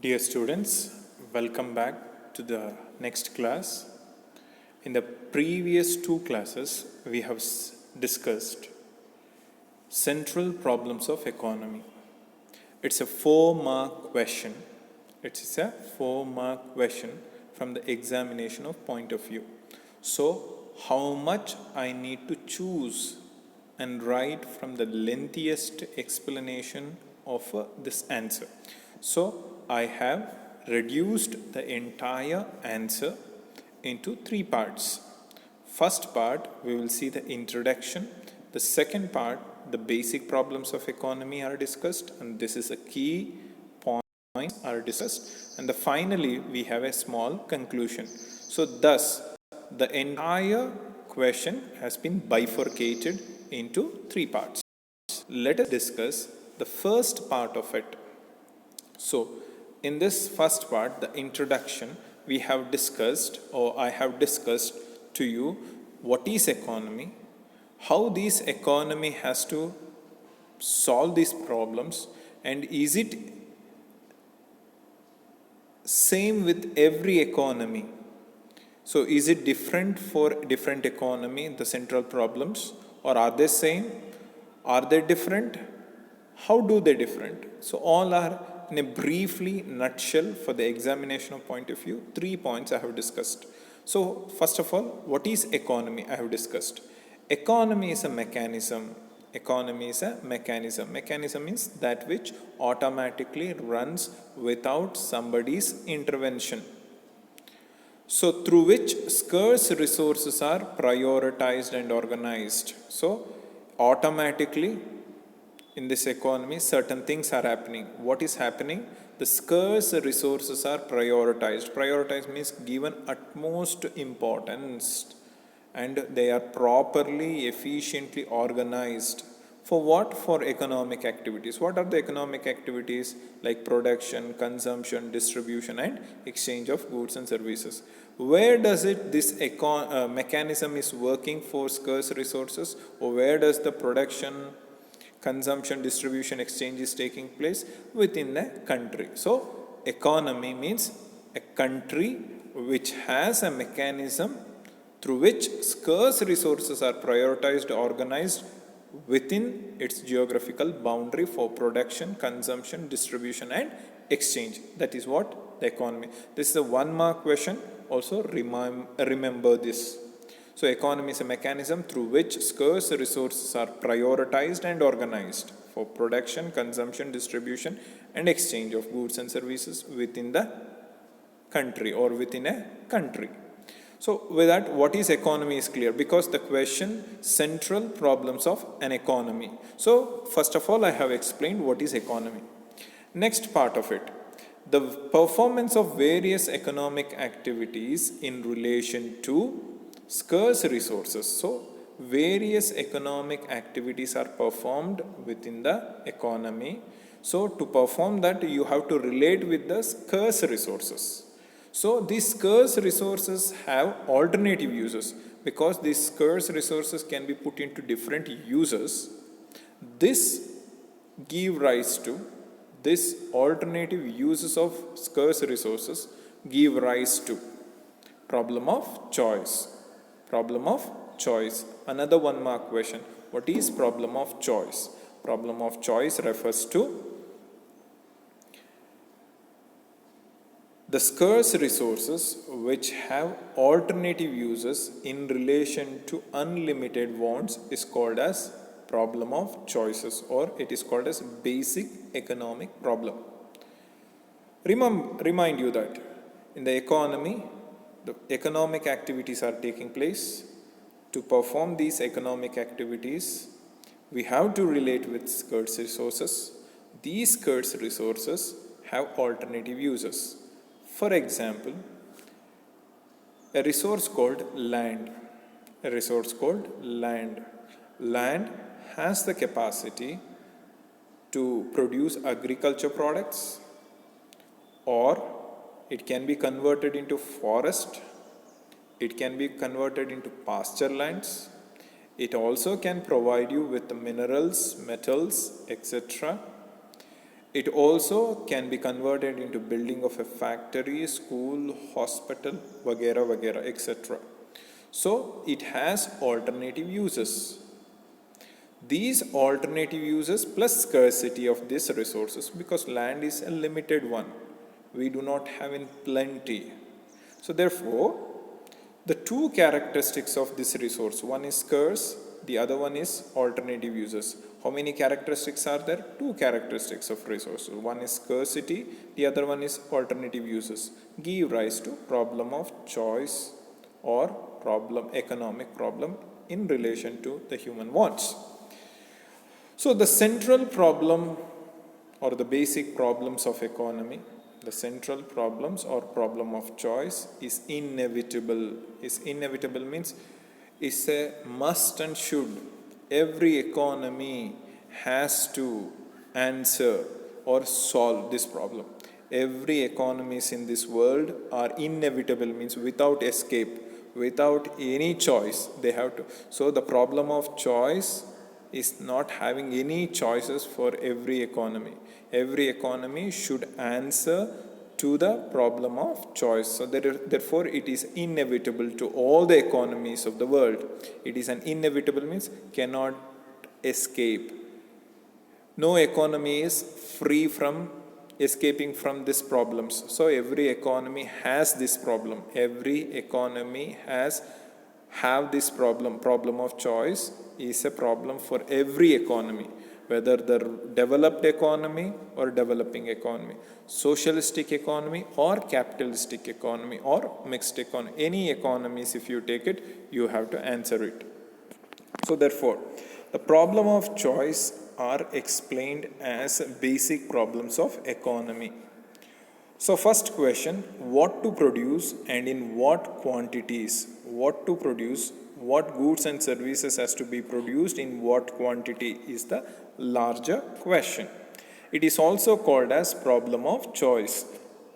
Dear students, welcome back to the next class. In the previous two classes, we have discussed central problems of economy. It's a 4-mark question. It's a 4-mark question from the examination of point of view. So, how much I need to choose and write from the lengthiest explanation of this answer. So, I have reduced the entire answer into 3 parts. First part, we will see the introduction. The second part, the basic problems of economy are discussed, and this is a key point are discussed. And finally, we have a small conclusion. So thus, the entire question has been bifurcated into 3 parts. Let us discuss the first part of it. So, in this first part, the introduction, we have discussed, or I have discussed to you, what is economy, how this economy has to solve these problems, and is it same with every economy? So, is it different for different economy, the central problems, or are they same? Are they different? How do they different? So, all are in a briefly nutshell for the examination of point of view, 3 points I have discussed. So, first of all, what is economy? I have discussed. Economy is a mechanism. Economy is a mechanism. Mechanism means that which automatically runs without somebody's intervention. So, through which scarce resources are prioritized and organized. So, automatically in this economy, certain things are happening. What is happening? The scarce resources are prioritized. Prioritized means given utmost importance, and they are properly, efficiently organized. For what? For economic activities. What are the economic activities? Like production, consumption, distribution, and exchange of goods and services. Where does this mechanism is working for scarce resources, or where does the production, consumption, distribution, exchange is taking place? Within a country. So, economy means a country which has a mechanism through which scarce resources are prioritized, organized within its geographical boundary for production, consumption, distribution, and exchange. That is what the economy. This is a 1-mark question. Also remember this. So, economy is a mechanism through which scarce resources are prioritized and organized for production, consumption, distribution, and exchange of goods and services within the country or within a country. So, with that, what is economy is clear, because the question central problems of an economy. So, first of all, I have explained what is economy. Next part of it, the performance of various economic activities in relation to scarce resources. So, various economic activities are performed within the economy. So, to perform that, you have to relate with the scarce resources. So, these scarce resources have alternative uses, because these scarce resources can be put into different uses. This give rise to, this alternative uses of scarce resources give rise to problem of choice. Problem of choice. Another 1-mark question. What is problem of choice? Problem of choice refers to the scarce resources which have alternative uses in relation to unlimited wants is called as problem of choices, or it is called as basic economic problem. Remind you that in the economy, the economic activities are taking place. To perform these economic activities, we have to relate with scarce resources. These scarce resources have alternative uses. For example, a resource called land. A resource called land. Land has the capacity to produce agriculture products, or it can be converted into forest, it can be converted into pasture lands, it also can provide you with the minerals, metals, etc. It also can be converted into building of a factory, school, hospital, vagera vagera, etc. So it has alternative uses. These alternative uses plus scarcity of these resources, because land is a limited one, we do not have in plenty. So therefore, the two characteristics of this resource, one is scarce, the other one is alternative uses. How many characteristics are there? Two characteristics of resources. One is scarcity, the other one is alternative uses. Give rise to problem of choice or economic problem in relation to the human wants. So the central problem or the basic problems of economy, the central problems or problem of choice is inevitable. Is inevitable means is a must and should. Every economy has to answer or solve this problem. Every economies in this world are inevitable, means without escape, without any choice they have to. So the problem of choice is not having any choices for every economy. Every economy should answer to the problem of choice. So therefore it is inevitable to all the economies of the world. It is an inevitable means cannot escape. No economy is free from escaping from these problems. So every economy has this problem. Every economy have this problem of choice is a problem for every economy, whether the developed economy or developing economy, socialistic economy or capitalistic economy or mixed economy. Any economies, if you take it, you have to answer it. So therefore, the problem of choice are explained as basic problems of economy. So first question, what to produce and in what quantities? What to produce, what goods and services has to be produced in what quantity is the larger question. It is also called as problem of choice.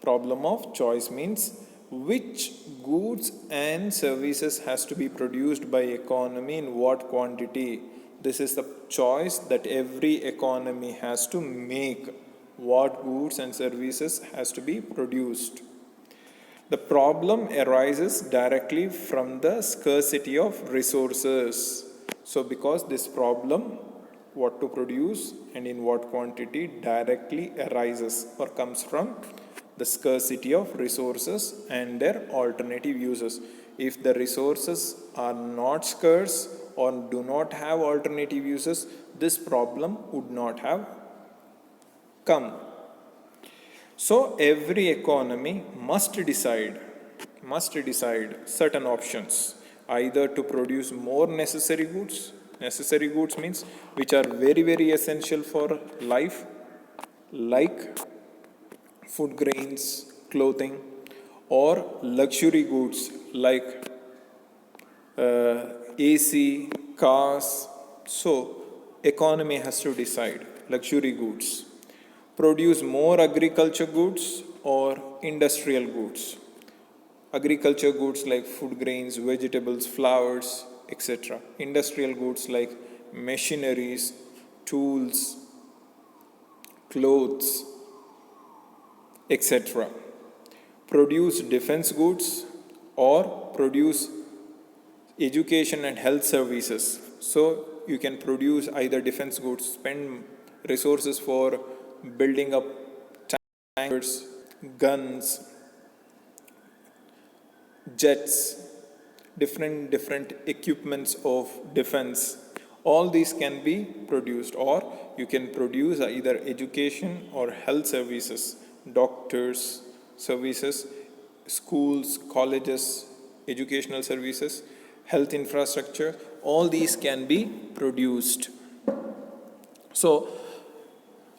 Problem of choice means which goods and services has to be produced by economy in what quantity. This is the choice that every economy has to make. What goods and services has to be produced. The problem arises directly from the scarcity of resources. So because this problem, what to produce and in what quantity, directly arises or comes from the scarcity of resources and their alternative uses. If the resources are not scarce or do not have alternative uses, this problem would not have come. So every economy must decide certain options, either to produce more necessary goods. Necessary goods means which are very, very essential for life, like food grains, clothing, or luxury goods like AC, cars. So economy has to decide luxury goods. Produce more agriculture goods or industrial goods. Agriculture goods like food grains, vegetables, flowers, etc. Industrial goods like machineries, tools, clothes, etc. Produce defense goods or produce education and health services. So you can produce either defense goods, spend resources for building up tankers, guns, jets, different equipments of defense. All these can be produced, or you can produce either education or health services, doctors services, schools, colleges, educational services, health infrastructure. All these can be produced. So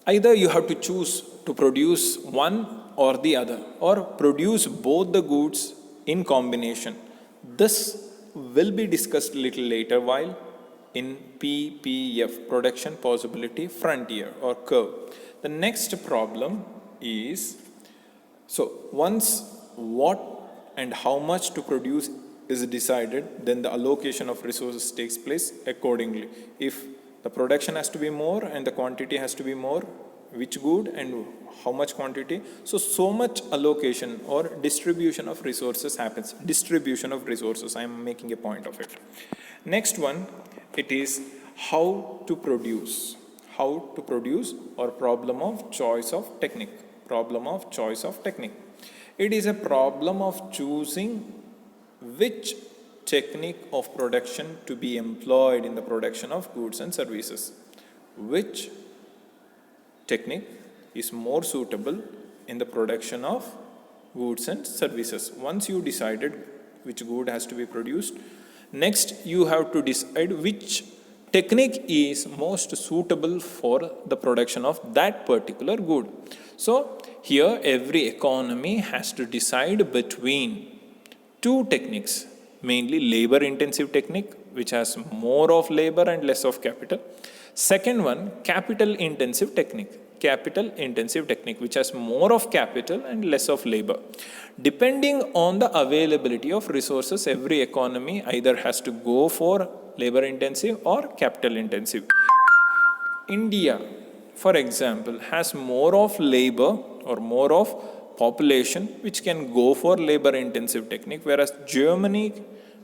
either you have to choose to produce one or the other, or produce both the goods in combination. This will be discussed a little later while in PPF, production possibility frontier or curve. The next problem is, so once what and how much to produce is decided, then the allocation of resources takes place accordingly. If the production has to be more and the quantity has to be more, which good and how much quantity. So much allocation or distribution of resources happens. Distribution of resources, I am making a point of it. Next one, it is how to produce. How to produce, or problem of choice of technique. Problem of choice of technique. It is a problem of choosing which technique of production to be employed in the production of goods and services. Which technique is more suitable in the production of goods and services. Once you decided which good has to be produced, next you have to decide which technique is most suitable for the production of that particular good. So here every economy has to decide between two techniques, mainly labor intensive technique, which has more of labor and less of capital. Second one, capital intensive technique. Capital intensive technique, which has more of capital and less of labor. Depending on the availability of resources, every economy either has to go for labor intensive or capital intensive. India, for example, has more of labor or more of population which can go for labor intensive technique, whereas Germany,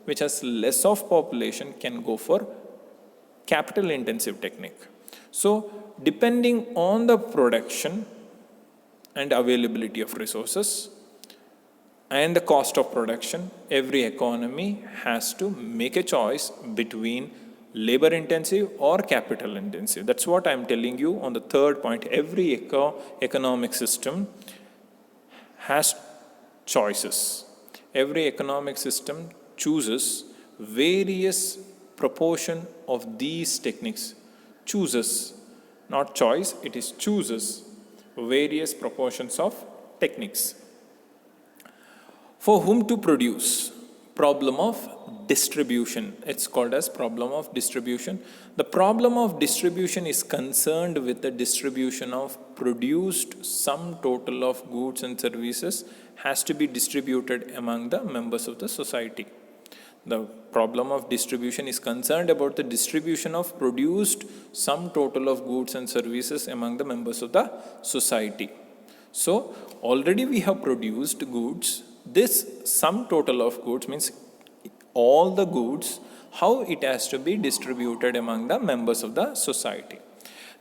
which has less of population, can go for capital intensive technique. So depending on the production and availability of resources and the cost of production, every economy has to make a choice between labor intensive or capital intensive. That's what I'm telling you on the third point. Every economic system has choices. Every economic system chooses various proportion of these techniques. Chooses, not choice, it is chooses various proportions of techniques. For whom to produce? Problem of distribution. It's called as problem of distribution. The problem of distribution is concerned with the distribution of produced sum total of goods and services has to be distributed among the members of the society. The problem of distribution is concerned about the distribution of produced sum total of goods and services among the members of the society. So already we have produced goods. This sum total of goods means all the goods, how it has to be distributed among the members of the society.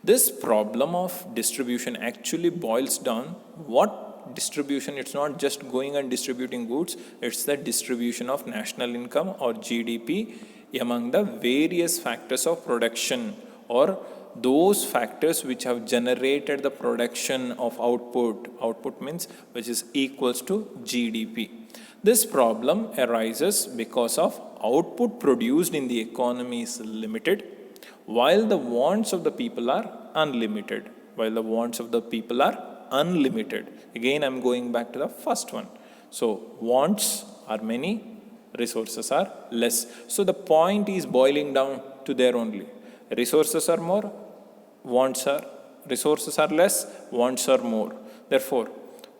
This problem of distribution actually boils down what distribution. It's not just going and distributing goods, it's the distribution of national income or GDP among the various factors of production, or those factors which have generated the production of output. Output means which is equals to GDP. This problem arises because of output produced in the economy is limited, while the wants of the people are unlimited. While the wants of the people are unlimited. Again, I'm going back to the first one. So wants are many, resources are less. So the point is boiling down to there only. Resources are more, resources are less, wants are more. Therefore,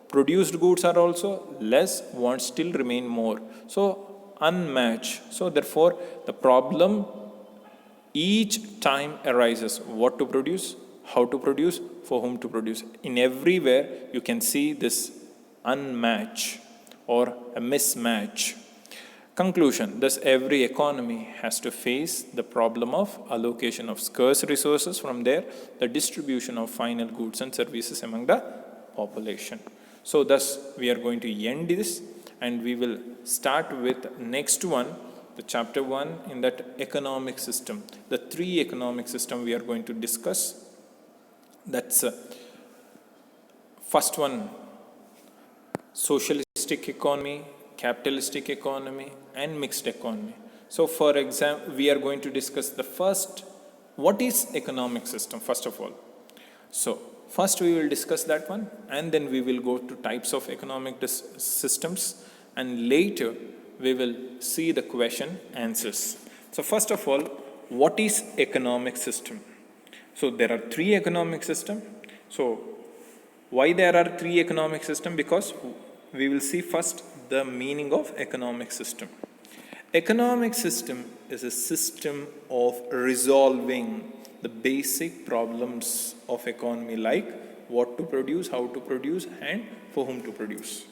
produced goods are also less, wants still remain more. So unmatched. So therefore, the problem each time arises: what to produce, how to produce, for whom to produce. In everywhere you can see this unmatch or a mismatch. Conclusion: thus every economy has to face the problem of allocation of scarce resources, from there the distribution of final goods and services among the population. So thus we are going to end this, and we will start with next one, the chapter 1 in that economic system. The three economic system we are going to discuss. That's first one, socialistic economy, capitalistic economy, and mixed economy. So for example, we are going to discuss the first, what is economic system first of all. So first we will discuss that one, and then we will go to types of economic systems, and later we will see the question answers. So first of all, what is economic system? So there are three economic systems. So why there are three economic systems? Because we will see first the meaning of economic system. Economic system is a system of resolving the basic problems of economy, like what to produce, how to produce, and for whom to produce.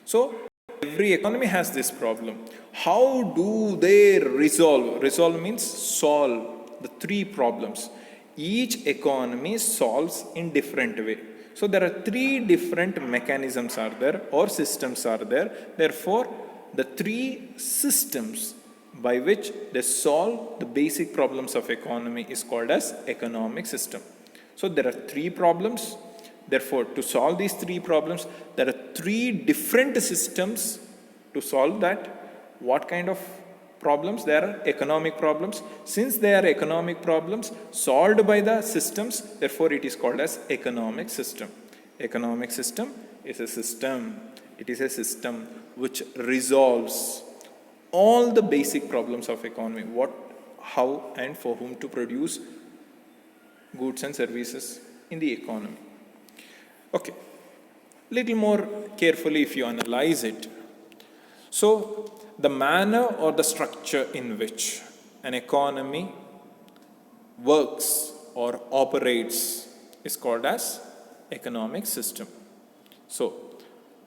So every economy has this problem. How do they resolve? Resolve means solve the three problems. Each economy solves in different way. So there are three different mechanisms are there or systems are there. Therefore, the three systems by which they solve the basic problems of economy is called as economic system. So there are three problems. Therefore, to solve these three problems, there are three different systems to solve that. What kind of problems? There are economic problems. Since they are economic problems solved by the systems, therefore it is called as economic system. Economic system is a system. It is a system which resolves all the basic problems of economy. What, how, and for whom to produce goods and services in the economy. Okay, little more carefully if you analyze it. So, the manner or the structure in which an economy works or operates is called as economic system. So,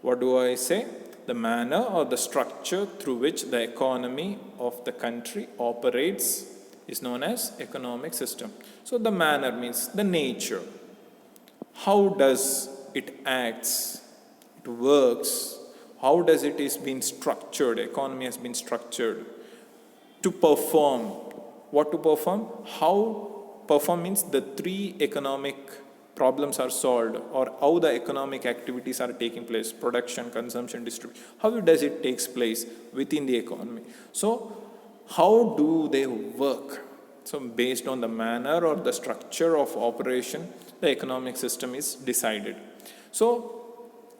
what do I say? The manner or the structure through which the economy of the country operates is known as economic system. So, the manner means the nature. How does it acts, it works, how does it is being structured, economy has been structured to perform. What to perform? How perform means the three economic problems are solved, or how the economic activities are taking place, production, consumption, distribution, how does it takes place within the economy. So, how do they work? So, based on the manner or the structure of operation, the economic system is decided. So,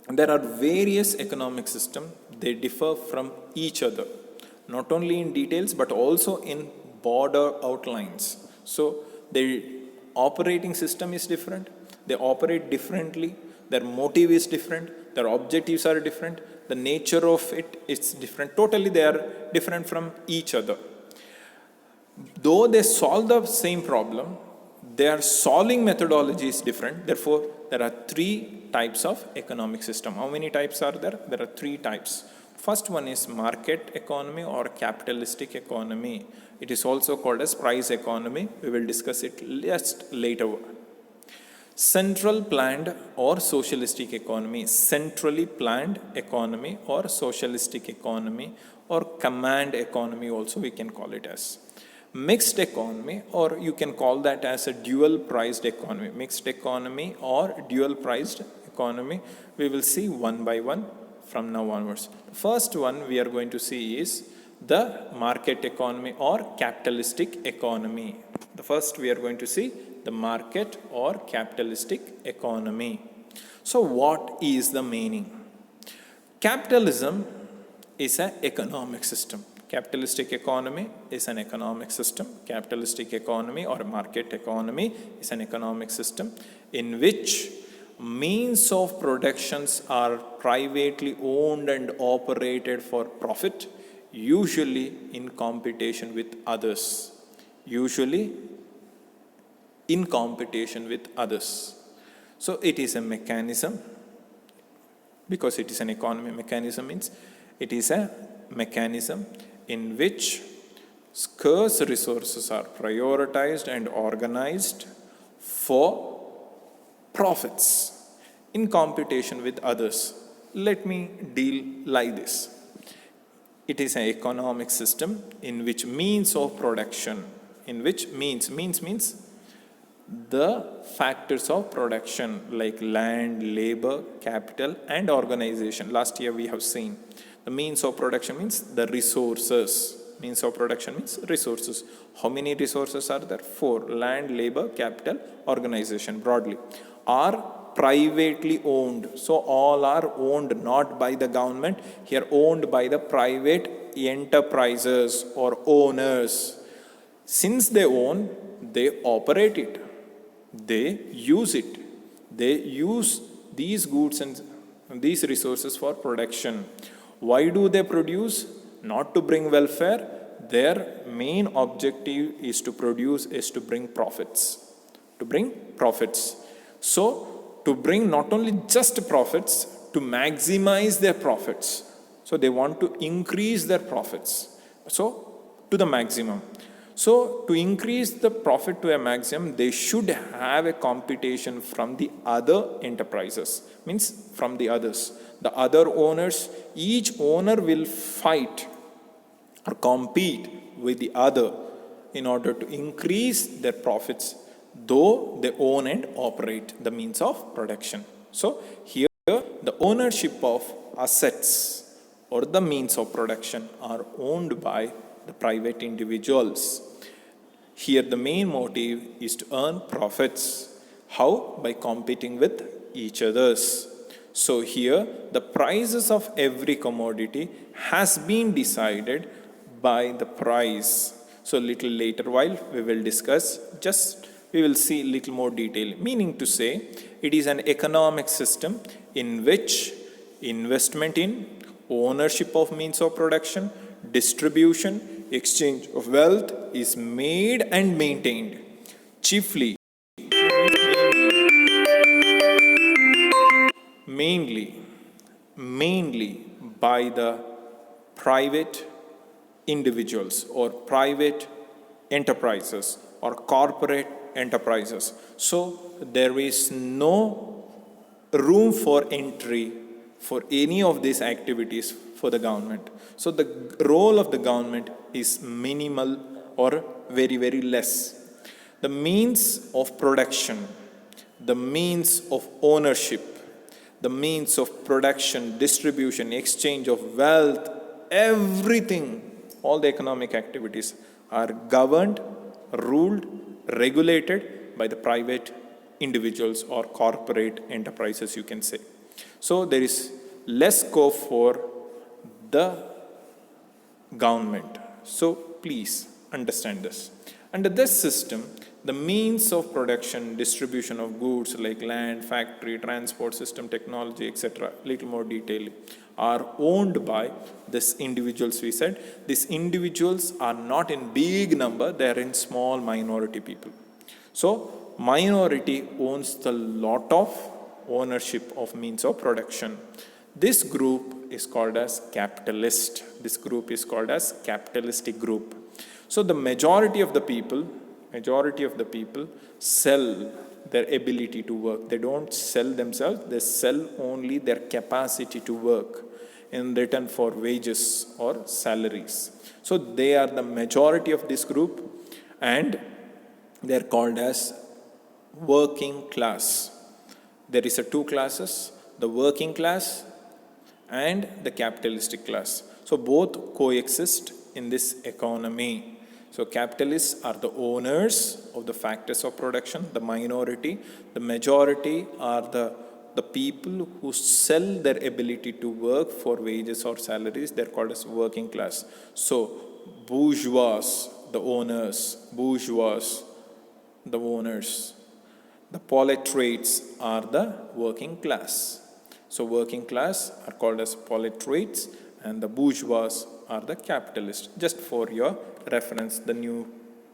there are various economic systems, they differ from each other, not only in details but also in broader outlines. So, the operating system is different, they operate differently, their motive is different, their objectives are different, the nature of it is different, totally they are different from each other. Though they solve the same problem, their solving methodology is different. Therefore, there are three types of economic system. How many types are there? There are three types. First one is market economy or capitalistic economy. It is also called as price economy. We will discuss it just later. Central planned or socialistic economy. Centrally planned economy or socialistic economy or command economy also we can call it as. Mixed economy, or you can call that as a dual priced economy. Mixed economy or dual priced economy, we will see one by one from now onwards. First one we are going to see is the market economy or capitalistic economy. The first we are going to see the market or capitalistic economy. So what is the meaning? Capitalism is an economic system. Capitalistic economy is an economic system. Capitalistic economy or market economy is an economic system in which means of productions are privately owned and operated for profit, usually in competition with others. Usually in competition with others. So it is a mechanism, because it is an economic mechanism means it is a mechanism in which scarce resources are prioritized and organized for profits in competition with others. Let me deal like this. It is an economic system in which means of production, in which means means the factors of production like land, labor, capital and organization. Last year we have seen the means of production means the resources. Means of production means resources. How many resources are there? 4. Land, labor, capital, organization broadly. Are privately owned. So all are owned not by the government. Here owned by the private enterprises or owners. Since they own, they operate it. They use it. They use these goods and these resources for production. Why do they produce? Not to bring welfare. Their main objective is to produce, is to bring profits. To bring profits. So, to bring not only just profits, to maximize their profits. So they want to increase their profits. So to the maximum. So to increase the profit to a maximum, they should have a competition from the other enterprises, means from the others. The other owners, each owner will fight or compete with the other in order to increase their profits, though they own and operate the means of production. So here the ownership of assets or the means of production are owned by the private individuals. Here the main motive is to earn profits. How? By competing with each others. So here the prices of every commodity has been decided by the price. So little later while we will discuss, just we will see little more detail. Meaning to say, it is an economic system in which investment in ownership of means of production, distribution, exchange of wealth is made and maintained chiefly, mainly by the private individuals or private enterprises or corporate enterprises. So there is no room for entry for any of these activities for the government. So the role of the government is minimal or very, very less. The means of production, the means of ownership, the means of production, distribution, exchange of wealth, everything, all the economic activities are governed, ruled, regulated by the private individuals or corporate enterprises, you can say. So there is less scope for the government. So please understand this. Under this system, the means of production, distribution of goods like land, factory, transport system, technology, etc., little more detail, are owned by these individuals. We said these individuals are not in big number, they are in small minority people. So minority owns the lot of ownership of means of production. This group is called as capitalist. This group is called as capitalistic group. So the majority of the people sell their ability to work. They don't sell themselves, they sell only their capacity to work in return for wages or salaries. So they are the majority of this group and they are called as working class. There is two classes, the working class and the capitalistic class. So both coexist in this economy. So capitalists are the owners of the factors of production, the minority. The majority are the people who sell their ability to work for wages or salaries. They're called as working class. So bourgeois, the owners, the proletariats are the working class. So working class are called as proletariats and the bourgeois are the capitalists. Just for your reference, the new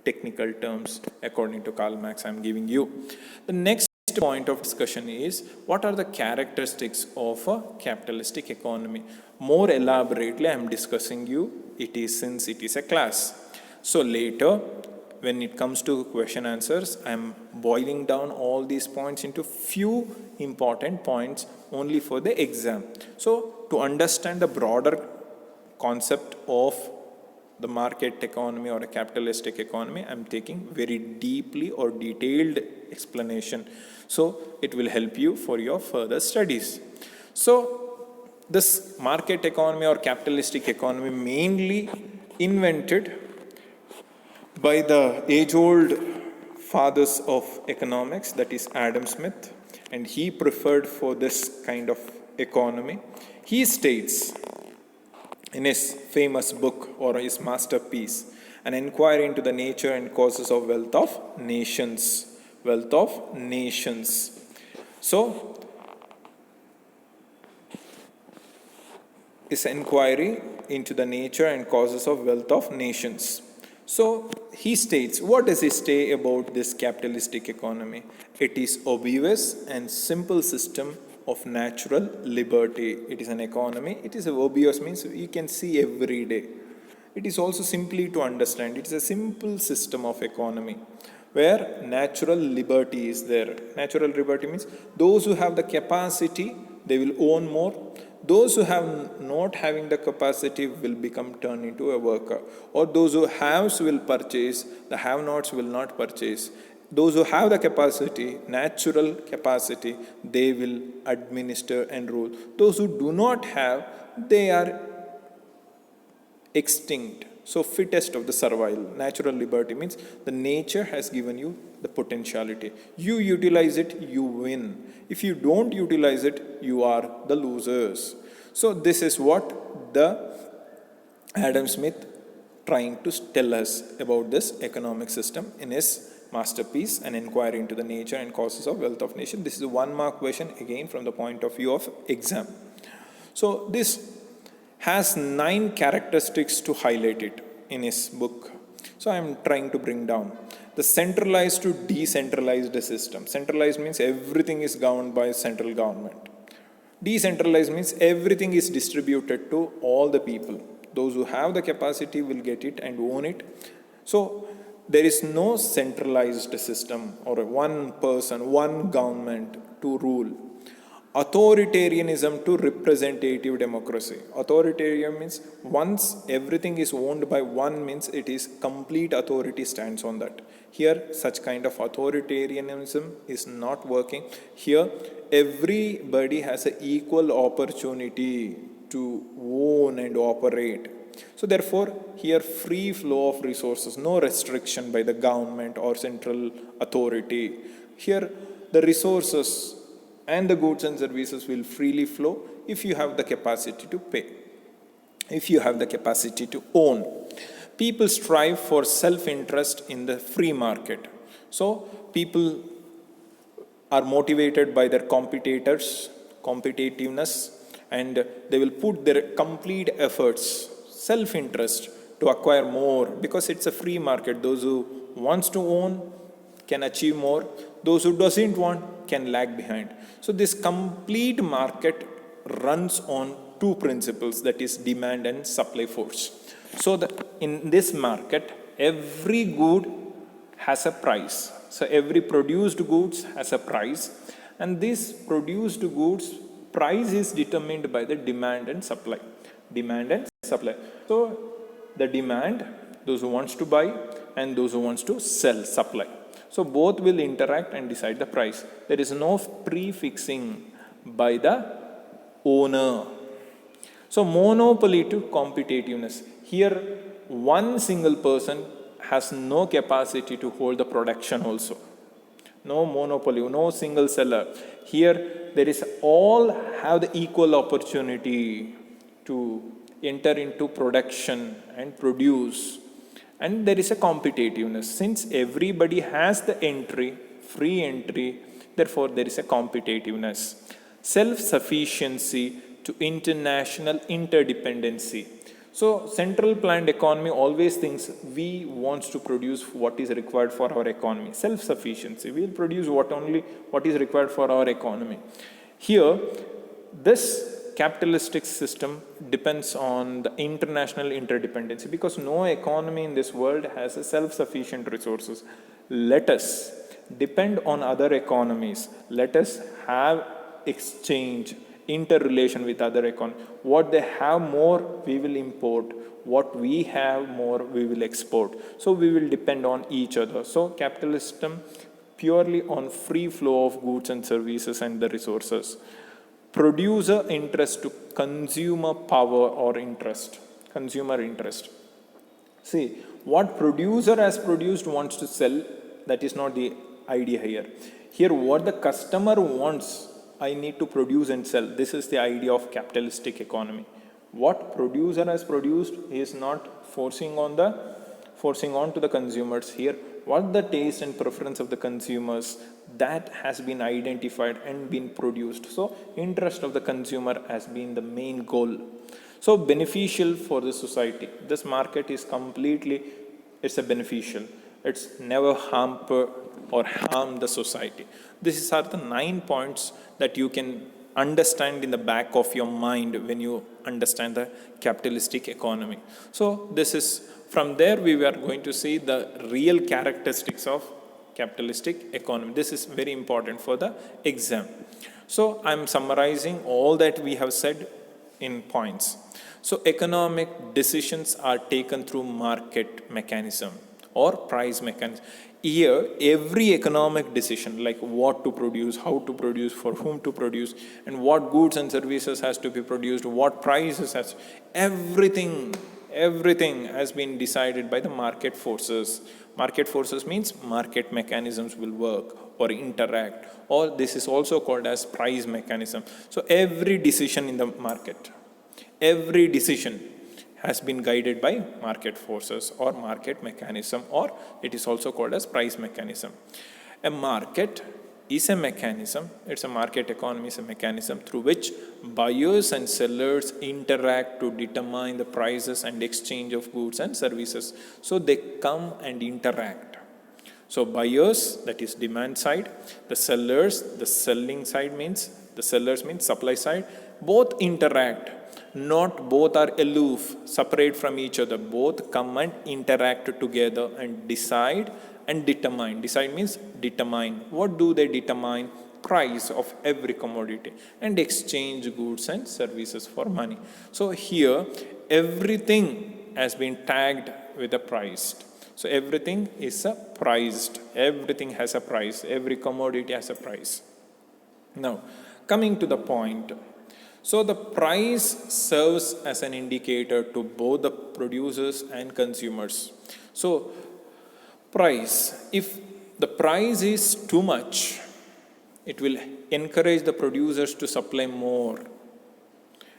technical terms according to Karl Marx I am giving you. The next point of discussion is what are the characteristics of a capitalistic economy. More elaborately I am discussing you since it is a class. So later when it comes to question answers, I am boiling down all these points into few important points only for the exam. So to understand the broader concept of the market economy or a capitalistic economy, I am taking very deeply or detailed explanation. So it will help you for your further studies. So this market economy or capitalistic economy mainly invented by the age-old fathers of economics, that is Adam Smith, and he preferred for this kind of economy. He states in his famous book or his masterpiece, An Inquiry into the Nature and Causes of Wealth of Nations. Wealth of Nations. So, his inquiry into the nature and causes of wealth of nations. So he states, what does he say about this capitalistic economy? It is obvious and simple system of natural liberty. It is an economy. It is obvious means you can see every day. It is also simply to understand. It is a simple system of economy where natural liberty is there. Natural liberty means those who have the capacity, they will own more. Those who have not having the capacity will become turned into a worker. Or those who have will purchase, the have-nots will not purchase. Those who have the capacity, natural capacity, they will administer and rule. Those who do not have, they are extinct. So fittest of the survival. Natural liberty means the nature has given you the potentiality. You utilize it, you win. If you don't utilize it, you are the losers. So this is what the Adam Smith trying to tell us about this economic system in his masterpiece, An Inquiry into the Nature and Causes of Wealth of Nation. This is a 1-mark question again from the point of view of exam. So this has 9 characteristics to highlight it in his book. So I am trying to bring down the centralized to decentralized system. Centralized means everything is governed by central government. Decentralized means everything is distributed to all the people. Those who have the capacity will get it and own it. So there is no centralized system or one person, one government to rule. Authoritarianism to representative democracy. Authoritarian means once everything is owned by one means it is complete authority stands on that. Here such kind of authoritarianism is not working. Here everybody has an equal opportunity to own and operate. So therefore here free flow of resources, no restriction by the government or central authority. Here the resources and the goods and services will freely flow if you have the capacity to pay, if you have the capacity to own. People strive for self-interest in the free market. So people are motivated by their competitors, competitiveness, and they will put their complete efforts, self-interest to acquire more because it's a free market. Those who wants to own can achieve more. Those who doesn't want can lag behind. So this complete market runs on 2 principles, that is demand and supply force. So in this market, every good has a price. So every produced goods has a price, and this produced goods price is determined by the demand and supply. Demand and supply. So the demand, those who wants to buy, and those who wants to sell, supply. So both will interact and decide the price. There is no prefixing by the owner. So monopoly to competitiveness. Here one single person has no capacity to hold the production also. No monopoly, no single seller. Here there is all have the equal opportunity to enter into production and produce. And there is a competitiveness. Since everybody has the entry, free entry, therefore there is a competitiveness. Self-sufficiency to international interdependency. So central planned economy always thinks we want to produce what is required for our economy. Self-sufficiency. We will produce what is required for our economy. Here, this capitalistic system depends on the international interdependency because no economy in this world has a self-sufficient resources. Let us depend on other economies. Let us have exchange, interrelation with other economies. What they have more, we will import. What we have more, we will export. So we will depend on each other. So capitalist system purely on free flow of goods and services and the resources. Producer interest to consumer power or interest, consumer interest. See, what producer has produced wants to sell, that is not the idea here. Here what the customer wants, I need to produce and sell. This is the idea of capitalistic economy. What producer has produced, he is not forcing on to the consumers. Here what the taste and preference of the consumers, that has been identified and been produced. So interest of the consumer has been the main goal. So beneficial for the society. This market is completely it's a beneficial. It's never harm the society. These are the 9 points that you can understand in the back of your mind when you understand the capitalistic economy. So this is, from there we are going to see the real characteristics of capitalistic economy. This is very important for the exam. So I'm summarizing all that we have said in points. So economic decisions are taken through market mechanism or price mechanism. Here, every economic decision, like what to produce, how to produce, for whom to produce, and what goods and services has to be produced, what prices has, everything has been decided by the market forces. Market forces means market mechanisms will work or interact, or this is also called as price mechanism. So every decision in the market, every decision has been guided by market forces or market mechanism, or it is also called as price mechanism. A market is a mechanism, it's a market economy, is a mechanism through which buyers and sellers interact to determine the prices and exchange of goods and services. So they come and interact. So buyers, that is demand side, the sellers, the selling side means, the sellers means supply side, both interact. Not both are aloof, separate from each other. Both come and interact together and decide and determine. Decide means determine. What do they determine? Price of every commodity and exchange goods and services for money. So here, everything has been tagged with a price. So everything is a priced. Everything has a price. Every commodity has a price. Now, coming to the point. So the price serves as an indicator to both the producers and consumers. So price, if the price is too much, it will encourage the producers to supply more.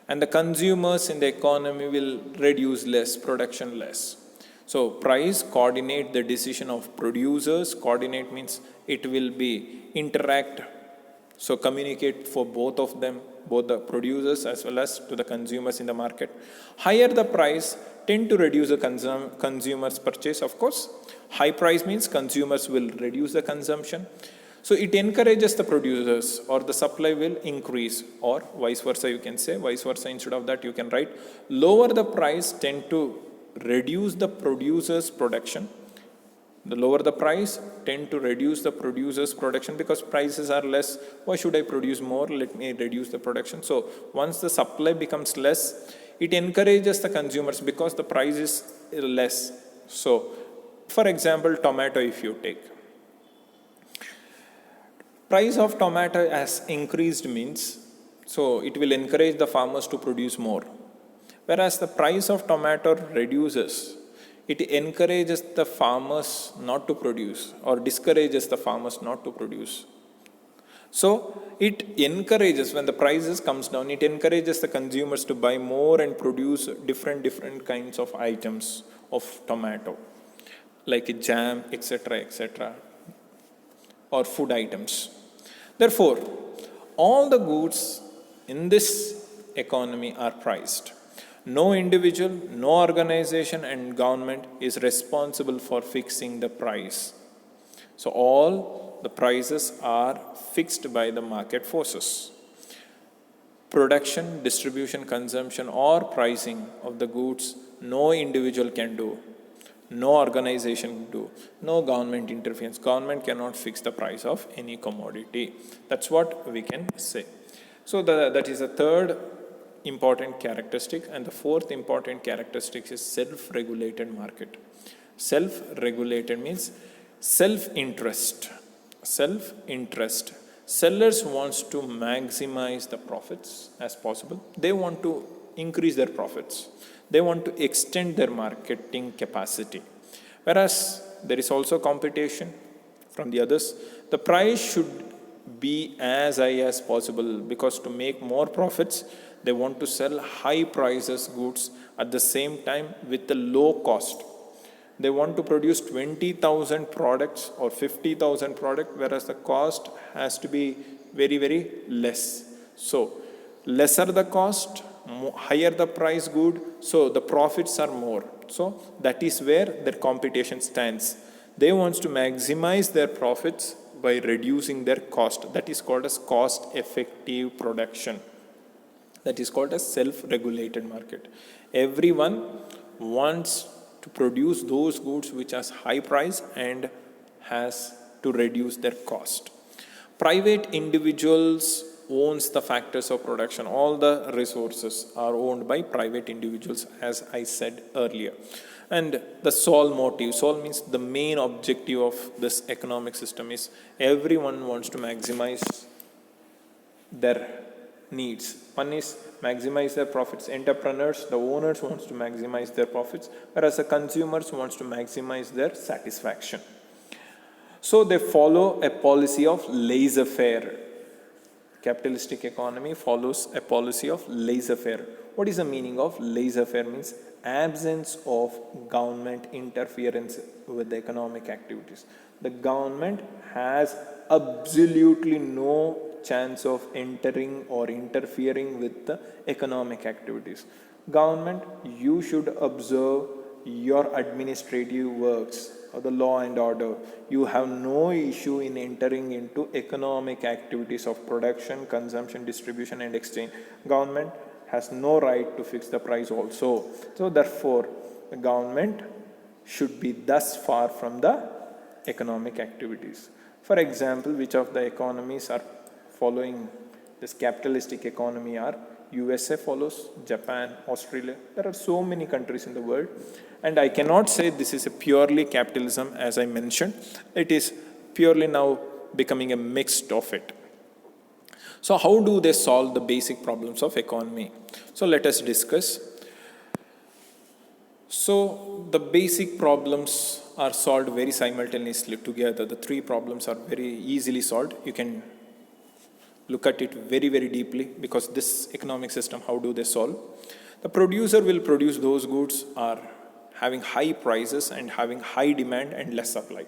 And the consumers in the economy will reduce less, production less. So price coordinate the decision of producers. Coordinate means it will be interact. So communicate for both of them, both the producers as well as to the consumers in the market. Higher the price tend to reduce the consumers' purchase, of course. High price means consumers will reduce the consumption. So it encourages the producers, or the supply will increase, or vice versa you can say, vice versa. Instead of that you can write lower the price tend to reduce the producers' production. The lower the price tend to reduce the producer's production, because prices are less. Why should I produce more? Let me reduce the production. So once the supply becomes less, it encourages the consumers because the price is less. So for example, tomato, if you take, price of tomato has increased means, so it will encourage the farmers to produce more. Whereas the price of tomato reduces, it encourages the farmers not to produce, or discourages the farmers not to produce. So it encourages, when the prices comes down, it encourages the consumers to buy more and produce different kinds of items of tomato, like a jam, etc., or food items. Therefore, all the goods in this economy are priced. No individual, no organization and government is responsible for fixing the price. So all the prices are fixed by the market forces. Production, distribution, consumption or pricing of the goods, no individual can do. No organization can do. No government interference. Government cannot fix the price of any commodity. That's what we can say. So that is the third important characteristic, and the fourth important characteristic is self-regulated market. Self-regulated means self-interest. Self-interest. Sellers wants to maximize the profits as possible. They want to increase their profits. They want to extend their marketing capacity. Whereas there is also competition from the others. The price should be as high as possible, because to make more profits, they want to sell high prices goods at the same time with a low cost. They want to produce 20,000 products or 50,000 products, whereas the cost has to be very less. So lesser the cost, higher the price good, so the profits are more. So that is where their competition stands. They want to maximize their profits by reducing their cost. That is called as cost effective production. That is called as self-regulated market. Everyone wants to produce those goods which has high price and has to reduce their cost. Private individuals owns the factors of production. All the resources are owned by private individuals, as I said earlier. And the sole motive, sole means the main objective of this economic system is everyone wants to maximize their needs. One is maximize their profits. Entrepreneurs, the owners wants to maximize their profits, whereas the consumers wants to maximize their satisfaction. So they follow a policy of laissez-faire. Capitalistic economy follows a policy of laissez-faire. What is the meaning of laissez-faire? Means absence of government interference with the economic activities. The government has absolutely no chance of entering or interfering with the economic activities. Government, you should observe your administrative works or the law and order. You have no issue in entering into economic activities of production, consumption, distribution and exchange. Government has no right to fix the price also. So therefore, the government should be thus far from the economic activities. For example, which of the economies are following this capitalistic economy are USA follows, Japan, Australia. There are so many countries in the world. And I cannot say this is a purely capitalism as I mentioned. It is purely now becoming a mix of it. So how do they solve the basic problems of economy? So let us discuss. So the basic problems are solved very simultaneously together. The three problems are very easily solved. You can look at it very, very deeply because this economic system, how do they solve? The producer will produce those goods are having high prices and having high demand and less supply.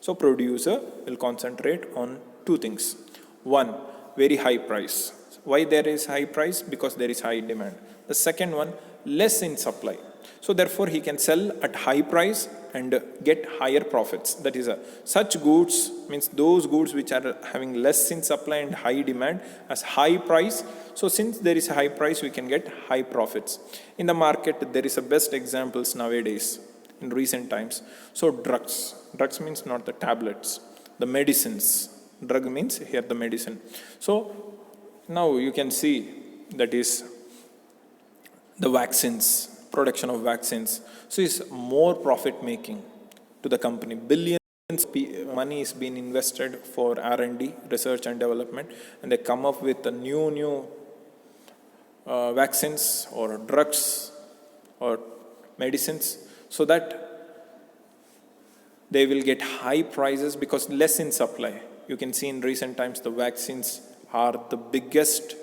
So producer will concentrate on two things. One, very high price. Why there is high price? Because there is high demand. The second one, less in supply. So therefore he can sell at high price and get higher profits. That is such goods means those goods which are having less in supply and high demand as high price. So since there is a high price, we can get high profits. In the market, there is a best examples nowadays in recent times. So drugs. Drugs means not the tablets, the medicines. Drug means here the medicine. So now you can see that is the vaccines, production of vaccines. So it's more profit making to the company. Billions of money is being invested for R&D, research and development, and they come up with the new vaccines or drugs or medicines so that they will get high prices because less in supply. You can see in recent times the vaccines are the biggest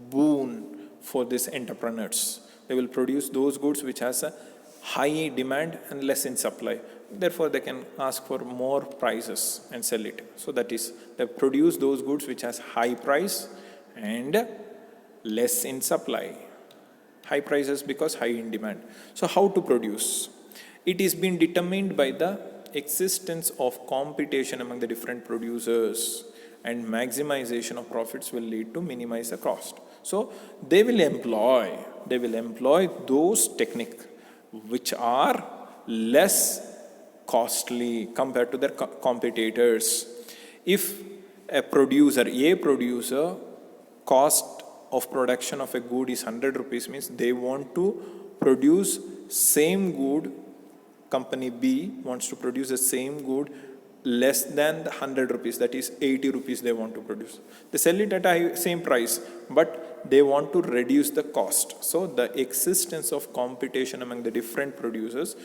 boon for these entrepreneurs. They will produce those goods which has a high demand and less in supply. Therefore, they can ask for more prices and sell it. So that is, they produce those goods which has high price and less in supply. High prices because high in demand. So how to produce? It is been determined by the existence of competition among the different producers, and maximization of profits will lead to minimize the cost. So they will employ those techniques which are less costly compared to their competitors. If a producer, cost of production of a good is 100 rupees, means they want to produce same good. Company B wants to produce the same good less than the 100 rupees, that is 80 rupees they want to produce. They sell it at a same price, but they want to reduce the cost. So the existence of competition among the different producers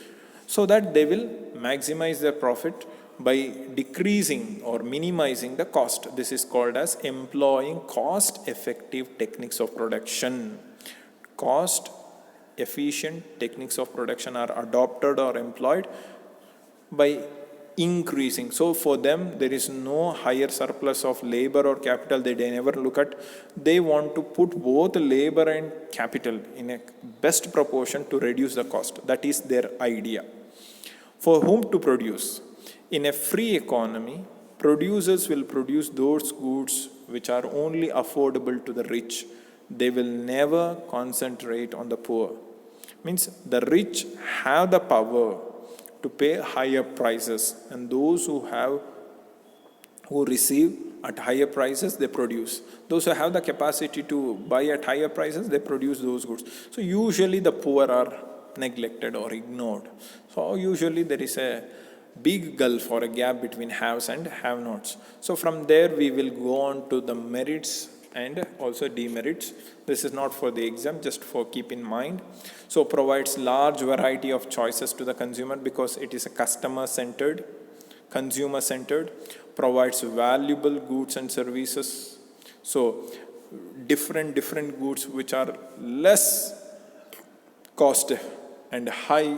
so that they will maximize their profit by decreasing or minimizing the cost. This is called as employing cost-effective techniques of production. Cost-efficient techniques of production are adopted or employed by increasing. So for them, there is no higher surplus of labor or capital. They never look at. They want to put both labor and capital in a best proportion to reduce the cost. That is their idea. For whom to produce? In a free economy, producers will produce those goods which are only affordable to the rich. They will never concentrate on the poor. Means the rich have the power to pay higher prices, and those who receive at higher prices, they produce. Those who have the capacity to buy at higher prices, they produce those goods. So usually the poor are neglected or ignored. So usually there is a big gulf or a gap between haves and have-nots. So from there we will go on to the merits and also demerits. This is not for the exam, just for keep in mind. So provides large variety of choices to the consumer because it is a customer-centered, consumer-centered, provides valuable goods and services. So different goods which are less cost and high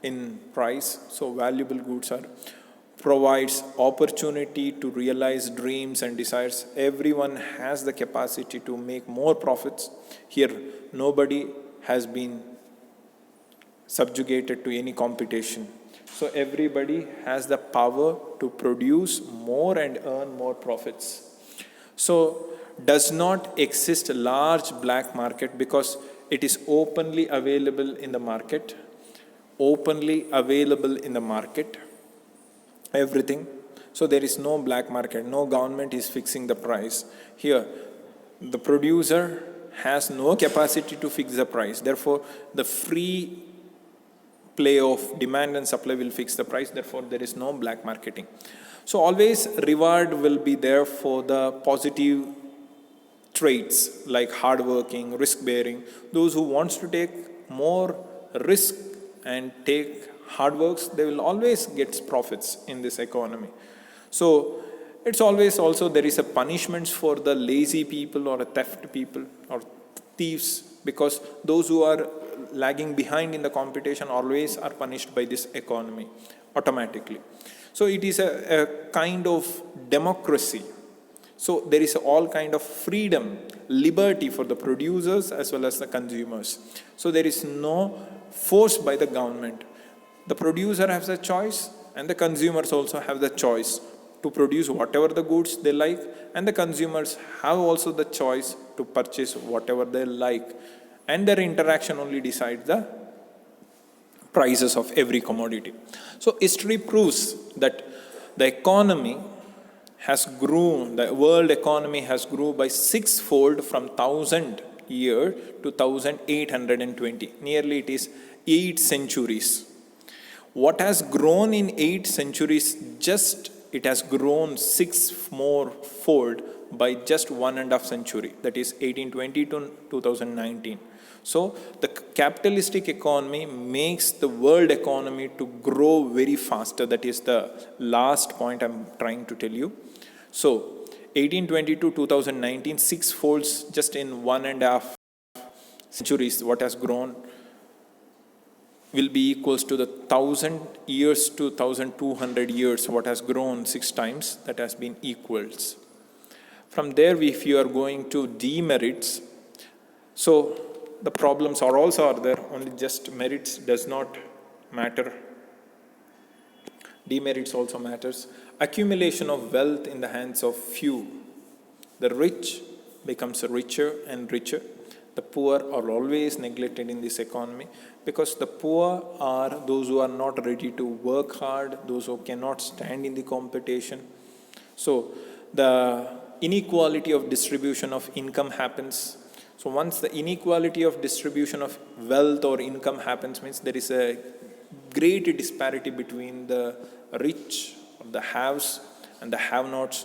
in price. So valuable goods are provides opportunity to realize dreams and desires. Everyone has the capacity to make more profits. Here, nobody has been subjugated to any competition. So everybody has the power to produce more and earn more profits. So does not exist a large black market because it is openly available in the market. Openly available in the market. Everything. So there is no black market. No government is fixing the price. Here, the producer has no capacity to fix the price. Therefore, the free play of demand and supply will fix the price. Therefore, there is no black marketing. So always reward will be there for the positive traits like hardworking, risk-bearing. Those who wants to take more risk and take hard works, they will always get profits in this economy. So it's always also there is a punishments for the lazy people or a theft people or thieves, because those who are lagging behind in the competition always are punished by this economy automatically. So it is a kind of democracy. So there is all kind of freedom, liberty for the producers as well as the consumers. So there is no force by the government. The producer has a choice and the consumers also have the choice to produce whatever the goods they like, and the consumers have also the choice to purchase whatever they like, and their interaction only decides the prices of every commodity. So history proves that the economy has grown, the world economy has grown by sixfold from 1000 year to 1820. Nearly it is 8 centuries. What has grown in 8 centuries, just it has grown 6 more fold by just 1.5 century. That is 1820 to 2019. So the capitalistic economy makes the world economy to grow very faster. That is the last point I'm trying to tell you. So 1820 to 2019, 6 folds just in 1.5 centuries. What has grown will be equals to the 1000 years to 1200 years. What has grown 6 times, that has been equals. From there, if you are going to demerits, so the problems are also there, only just merits does not matter. Demerits also matters. Accumulation of wealth in the hands of few. The rich becomes richer and richer. The poor are always neglected in this economy, because the poor are those who are not ready to work hard, those who cannot stand in the competition. So the inequality of distribution of income happens. So once the inequality of distribution of wealth or income happens, means there is a great disparity between the rich, the haves and the have-nots.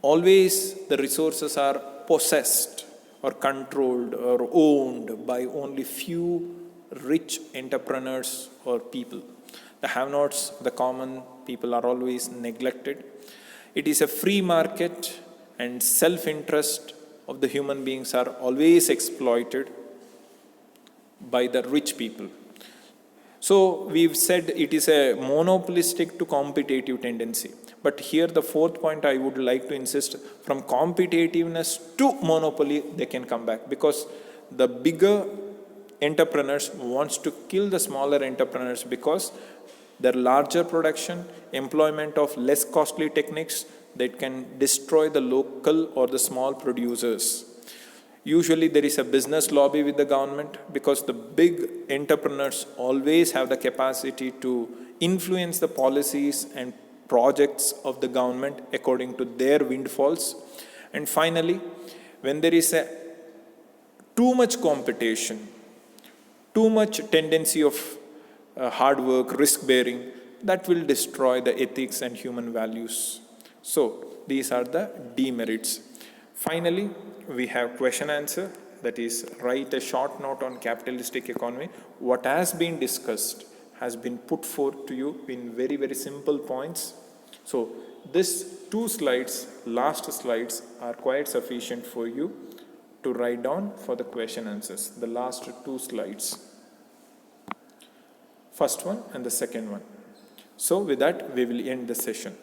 Always the resources are possessed or controlled or owned by only few rich entrepreneurs or people. The have-nots, the common people, are always neglected. It is a free market, and self-interest of the human beings are always exploited by the rich people. So we've said it is a monopolistic to competitive tendency. But here the fourth point I would like to insist, from competitiveness to monopoly, they can come back, because the bigger entrepreneurs wants to kill the smaller entrepreneurs because their larger production, employment of less costly techniques that can destroy the local or the small producers. Usually there is a business lobby with the government because the big entrepreneurs always have the capacity to influence the policies and projects of the government according to their windfalls. And finally, when there is a too much competition, too much tendency of hard work, risk bearing, that will destroy the ethics and human values. So these are the demerits. Finally, we have question answer, that is, write a short note on capitalistic economy. What has been discussed has been put forth to you in very, very simple points. So this 2 slides, last slides, are quite sufficient for you to write down for the question answers. The last 2 slides. First one and the second one. So with that, we will end the session.